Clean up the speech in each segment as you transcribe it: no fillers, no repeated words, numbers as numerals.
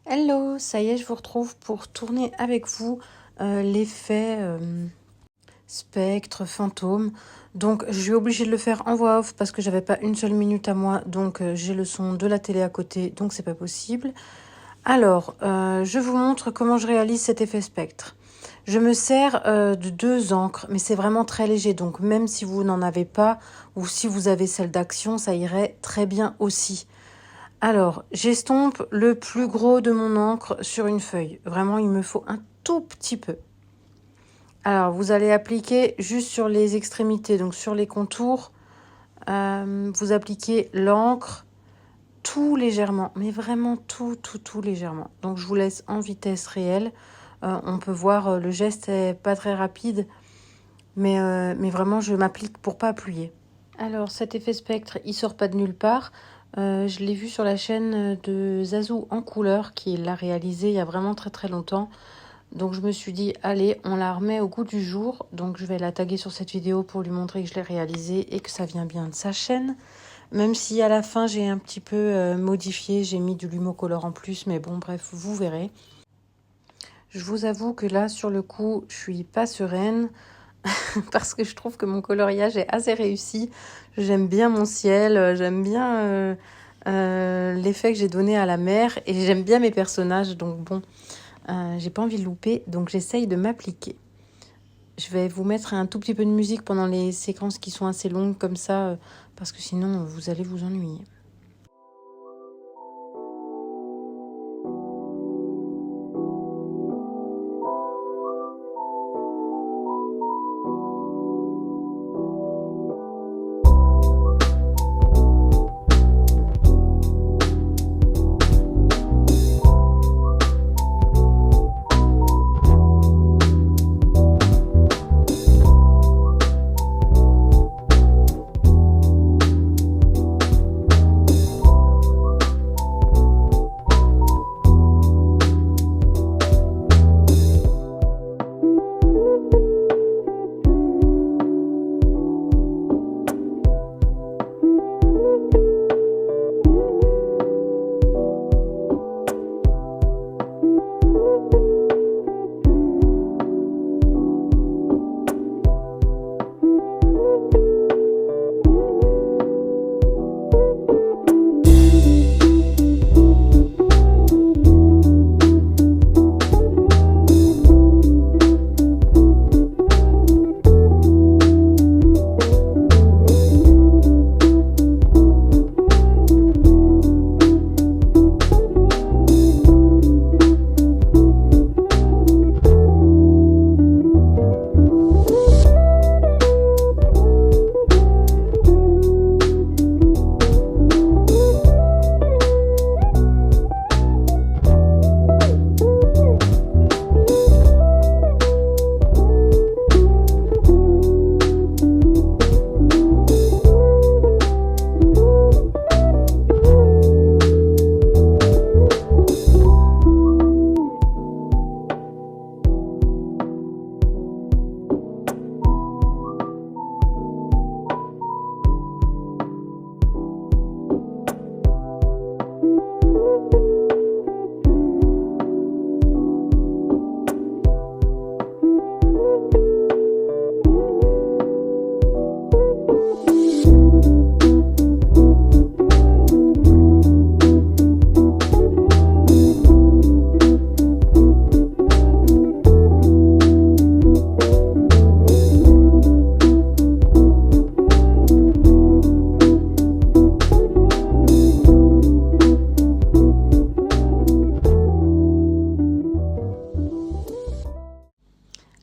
Hello, ça y est, je vous retrouve pour tourner avec vous l'effet spectre, fantôme. Donc, je suis obligée de le faire en voix off parce que j'avais pas une seule minute à moi. Donc, j'ai le son de la télé à côté, donc c'est pas possible. Alors, je vous montre comment je réalise cet effet spectre. Je me sers de 2 encres, mais c'est vraiment très léger. Donc, même si vous n'en avez pas ou si vous avez celle d'action, ça irait très bien aussi. Alors, j'estompe le plus gros de mon encre sur une feuille. Vraiment, il me faut un tout petit peu. Alors, vous allez appliquer juste sur les extrémités, donc sur les contours. Vous appliquez l'encre tout légèrement, mais vraiment tout légèrement. Donc, je vous laisse en vitesse réelle. On peut voir, le geste est pas très rapide, mais vraiment, je m'applique pour pas appuyer. Alors, cet effet spectre, il sort pas de nulle part. Je l'ai vu sur la chaîne de Zazou en couleur, qui l'a réalisé il y a vraiment très longtemps. Donc je me suis dit, allez, on la remet au goût du jour. Donc je vais la taguer sur cette vidéo pour lui montrer que je l'ai réalisé et que ça vient bien de sa chaîne. Même si à la fin j'ai un petit peu modifié, j'ai mis du Lumocolor en plus, mais bon bref, vous verrez. Je vous avoue que là, sur le coup, je suis pas sereine. Parce que je trouve que mon coloriage est assez réussi. J'aime bien mon ciel, j'aime bien l'effet que j'ai donné à la mer et j'aime bien mes personnages. Donc bon, j'ai pas envie de louper, donc j'essaye de m'appliquer. Je vais vous mettre un tout petit peu de musique pendant les séquences qui sont assez longues comme ça, parce que sinon vous allez vous ennuyer.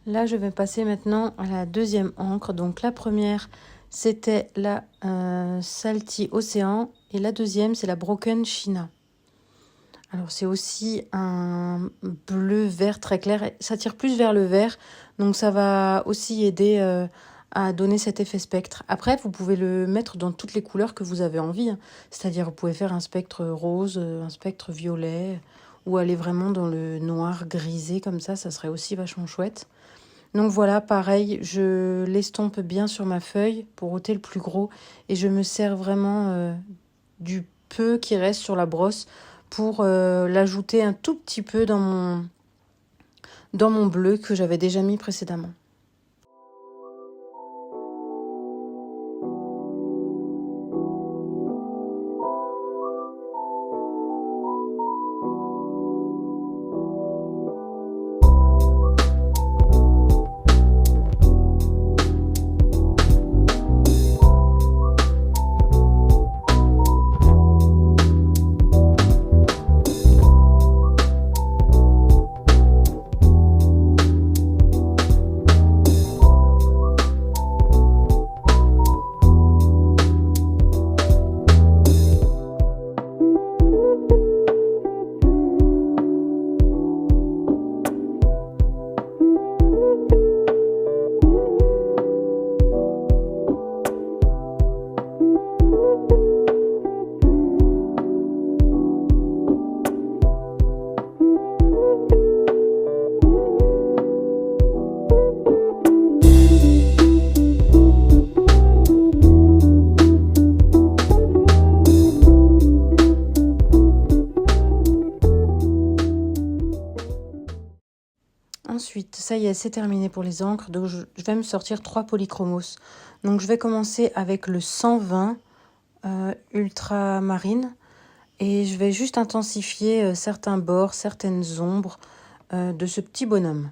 Là, je vais passer maintenant à la deuxième encre. Donc la première, c'était la Salty Océan et la deuxième, c'est la Broken China. Alors c'est aussi un bleu-vert très clair. Ça tire plus vers le vert, donc ça va aussi aider à donner cet effet spectre. Après, vous pouvez le mettre dans toutes les couleurs que vous avez envie. C'est-à-dire, vous pouvez faire un spectre rose, un spectre violet, ou aller vraiment dans le noir grisé comme ça serait aussi vachement chouette. Donc voilà, pareil, je l'estompe bien sur ma feuille pour ôter le plus gros et je me sers vraiment du peu qui reste sur la brosse pour l'ajouter un tout petit peu dans mon bleu que j'avais déjà mis précédemment. Ensuite, ça y est, c'est terminé pour les encres. Donc, je vais me sortir 3 polychromos. Donc, je vais commencer avec le 120 ultramarine. Et je vais juste intensifier certains bords, certaines ombres de ce petit bonhomme.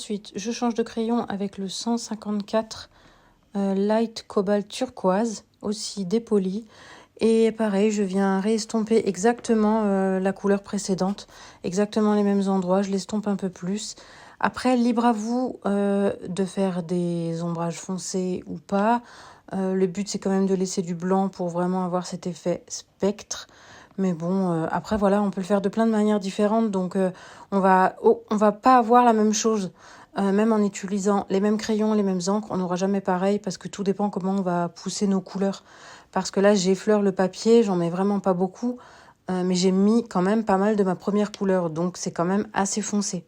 Ensuite, je change de crayon avec le 154 Light Cobalt Turquoise, aussi dépoli. Et pareil, je viens réestomper exactement la couleur précédente, exactement les mêmes endroits, je l'estompe un peu plus. Après, libre à vous de faire des ombrages foncés ou pas. Le but, c'est quand même de laisser du blanc pour vraiment avoir cet effet spectre. Mais bon, après, voilà, on peut le faire de plein de manières différentes. Donc, on va pas avoir la même chose. Même en utilisant les mêmes crayons, les mêmes encres, on n'aura jamais pareil parce que tout dépend comment on va pousser nos couleurs. Parce que là, j'effleure le papier, j'en mets vraiment pas beaucoup. Mais j'ai mis quand même pas mal de ma première couleur. Donc, c'est quand même assez foncé.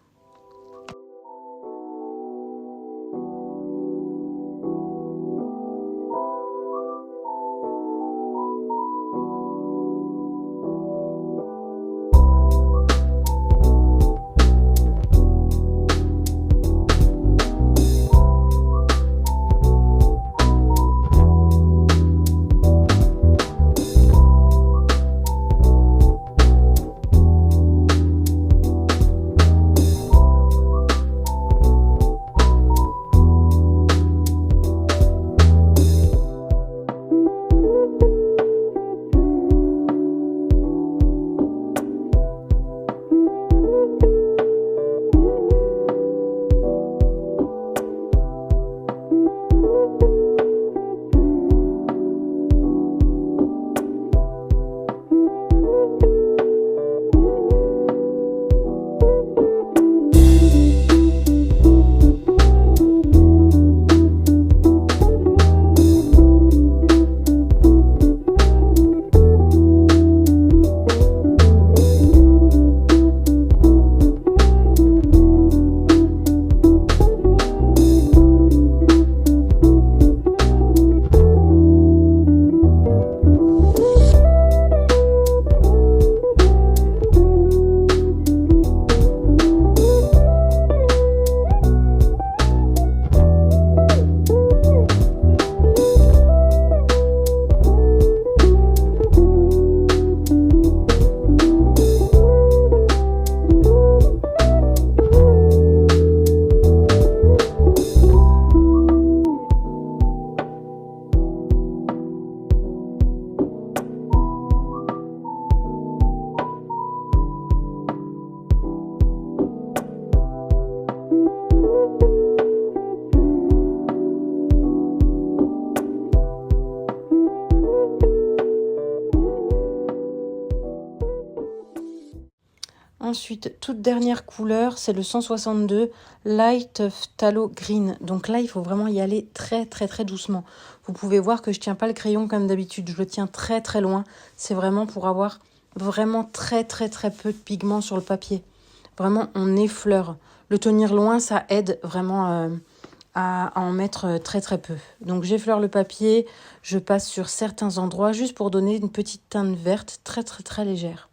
Ensuite, toute dernière couleur, c'est le 162 Light Phthalo Green. Donc là, il faut vraiment y aller très très très doucement. Vous pouvez voir que je tiens pas le crayon comme d'habitude. Je le tiens très très loin. C'est vraiment pour avoir vraiment très très très peu de pigments sur le papier. Vraiment, on effleure. Le tenir loin, ça aide vraiment à en mettre très très peu. Donc j'effleure le papier. Je passe sur certains endroits juste pour donner une petite teinte verte très très très légère.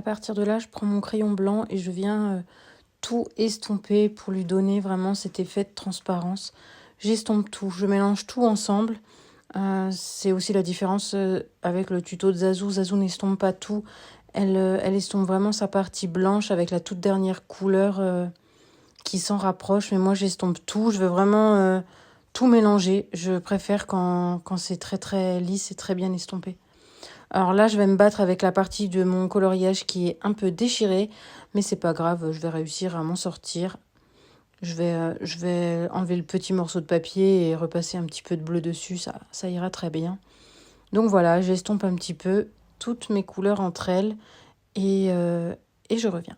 partir de là, je prends mon crayon blanc et je viens tout estomper pour lui donner vraiment cet effet de transparence. J'estompe tout, je mélange tout ensemble. C'est aussi la différence avec le tuto de Zazou. Zazou n'estompe pas tout. Elle estompe vraiment sa partie blanche avec la toute dernière couleur qui s'en rapproche. Mais moi, j'estompe tout. Je veux vraiment tout mélanger. Je préfère quand c'est très très lisse et très bien estompé. Alors là, je vais me battre avec la partie de mon coloriage qui est un peu déchirée. Mais c'est pas grave, je vais réussir à m'en sortir. Je vais enlever le petit morceau de papier et repasser un petit peu de bleu dessus. Ça ira très bien. Donc voilà, j'estompe un petit peu toutes mes couleurs entre elles et je reviens.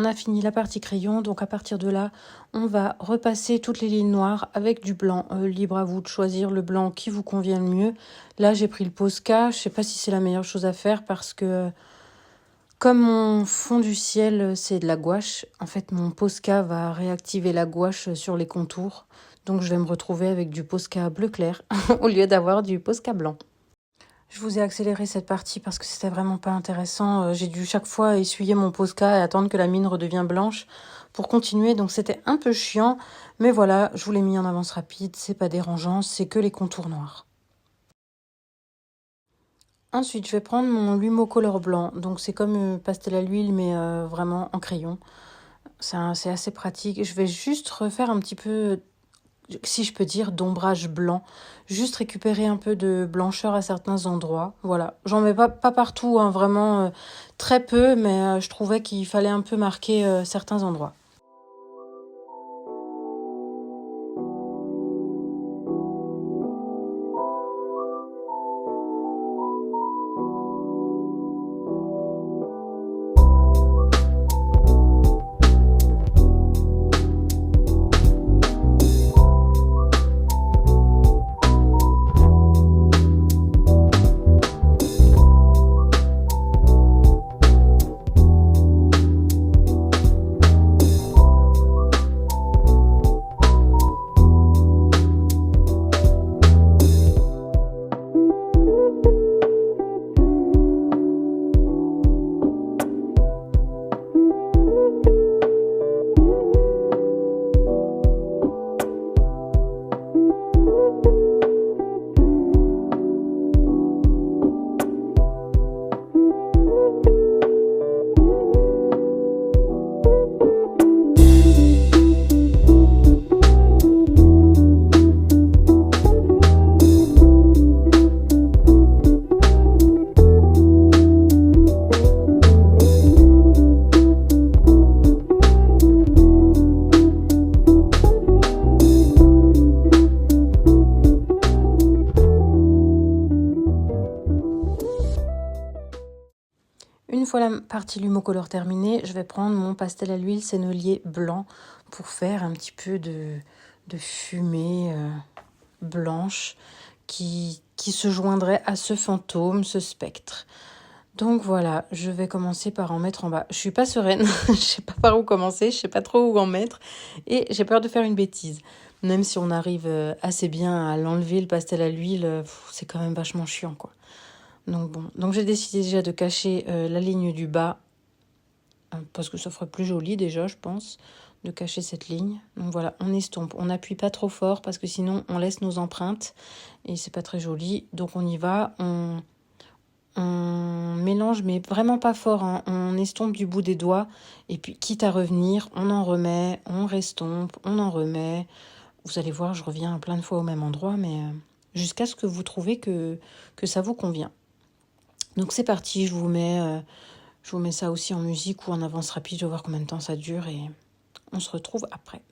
a fini la partie crayon, donc à partir de là, on va repasser toutes les lignes noires avec du blanc. Libre à vous de choisir le blanc qui vous convient le mieux. Là, j'ai pris le Posca. Je sais pas si c'est la meilleure chose à faire parce que comme mon fond du ciel, c'est de la gouache, en fait, mon Posca va réactiver la gouache sur les contours. Donc, je vais me retrouver avec du Posca bleu clair au lieu d'avoir du Posca blanc. Je vous ai accéléré cette partie parce que c'était vraiment pas intéressant. J'ai dû chaque fois essuyer mon Posca et attendre que la mine redevienne blanche pour continuer. Donc, c'était un peu chiant. Mais voilà, je vous l'ai mis en avance rapide. C'est pas dérangeant, c'est que les contours noirs. Ensuite, je vais prendre mon Lumo Color blanc. Donc, c'est comme pastel à l'huile, mais vraiment en crayon. C'est assez pratique. Je vais juste refaire un petit peu, si je peux dire, d'ombrage blanc. Juste récupérer un peu de blancheur à certains endroits. Voilà. J'en mets pas partout, hein, vraiment très peu, mais je trouvais qu'il fallait un peu marquer certains endroits. Une fois la partie Lumocolor terminée, je vais prendre mon pastel à l'huile sennelier blanc pour faire un petit peu de fumée blanche qui se joindrait à ce fantôme, ce spectre. Donc voilà, je vais commencer par en mettre en bas. Je suis pas sereine, je sais pas par où commencer, je sais pas trop où en mettre et j'ai peur de faire une bêtise. Même si on arrive assez bien à l'enlever, le pastel à l'huile, c'est quand même vachement chiant, quoi. Donc bon, donc j'ai décidé déjà de cacher la ligne du bas parce que ça ferait plus joli déjà, je pense, de cacher cette ligne. Donc voilà, on estompe, on n'appuie pas trop fort parce que sinon on laisse nos empreintes et c'est pas très joli. Donc on y va, on mélange mais vraiment pas fort, hein. On estompe du bout des doigts et puis quitte à revenir, on en remet, on restompe, on en remet. Vous allez voir, je reviens plein de fois au même endroit, mais jusqu'à ce que vous trouvez que ça vous convient. Donc c'est parti, je vous mets ça aussi en musique ou en avance rapide, je vais voir combien de temps ça dure et on se retrouve après.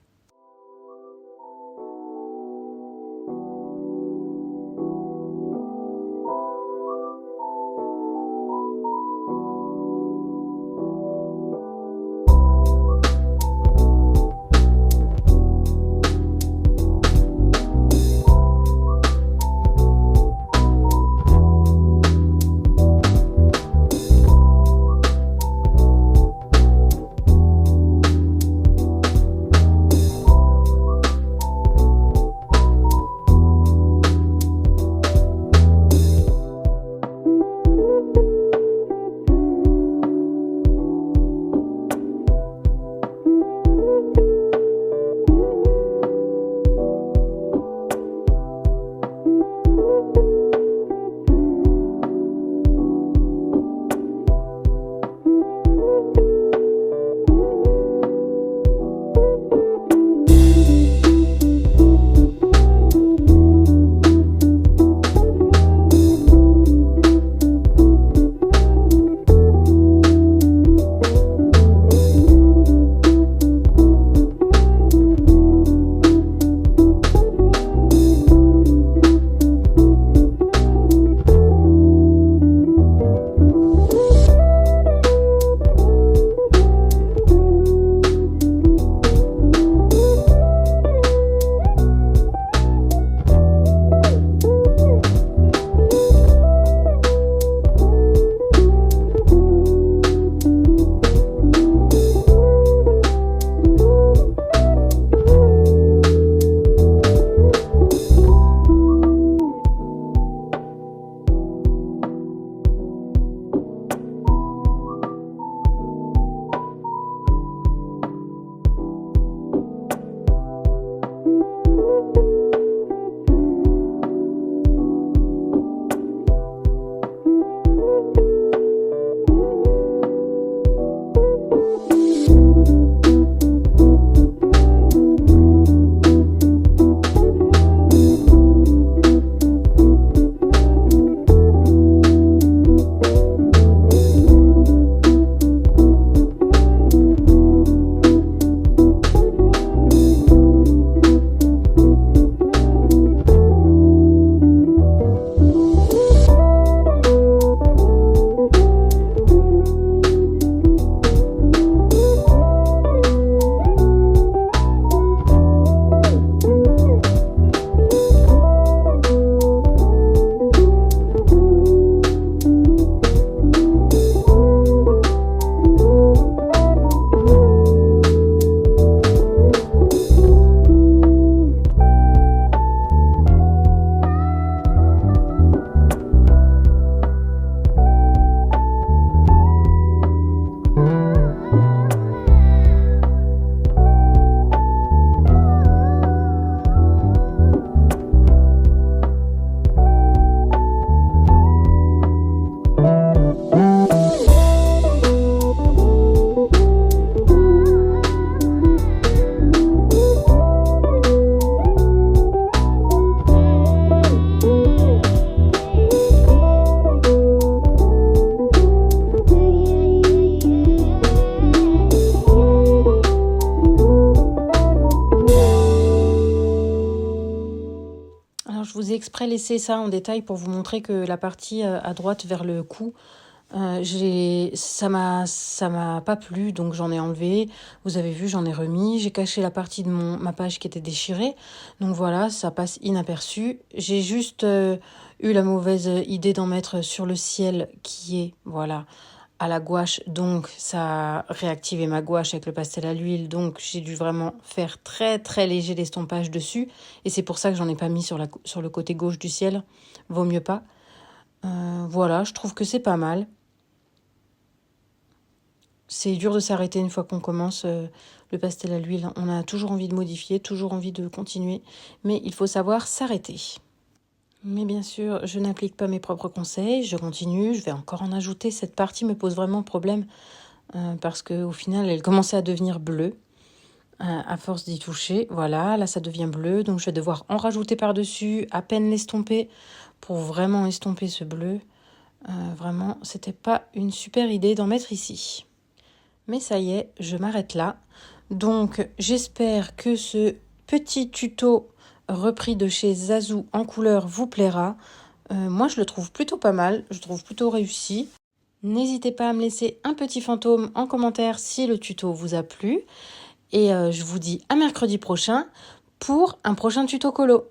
exprès laissé ça en détail pour vous montrer que la partie à droite vers le cou, ça m'a pas plu, donc j'en ai enlevé. Vous avez vu, j'en ai remis. J'ai caché la partie de ma page qui était déchirée. Donc voilà, ça passe inaperçu. J'ai juste eu la mauvaise idée d'en mettre sur le ciel qui est, voilà, à la gouache. Donc ça a réactivé ma gouache avec le pastel à l'huile. Donc j'ai dû vraiment faire très très léger l'estompage dessus. Et c'est pour ça que j'en ai pas mis sur le côté gauche du ciel. Vaut mieux pas. Voilà, je trouve que c'est pas mal. C'est dur de s'arrêter une fois qu'on commence le pastel à l'huile. On a toujours envie de modifier, toujours envie de continuer, mais il faut savoir s'arrêter. Mais bien sûr, je n'applique pas mes propres conseils, je continue, je vais encore en ajouter. Cette partie me pose vraiment problème parce qu'au final, elle commençait à devenir bleue à force d'y toucher. Voilà, là ça devient bleu, donc je vais devoir en rajouter par-dessus, à peine l'estomper pour vraiment estomper ce bleu. Vraiment, c'était pas une super idée d'en mettre ici. Mais ça y est, je m'arrête là. Donc, j'espère que ce petit tuto repris de chez Zazou en couleur vous plaira. Moi, je le trouve plutôt pas mal. Je le trouve plutôt réussi. N'hésitez pas à me laisser un petit fantôme en commentaire si le tuto vous a plu. Et je vous dis à mercredi prochain pour un prochain tuto colo.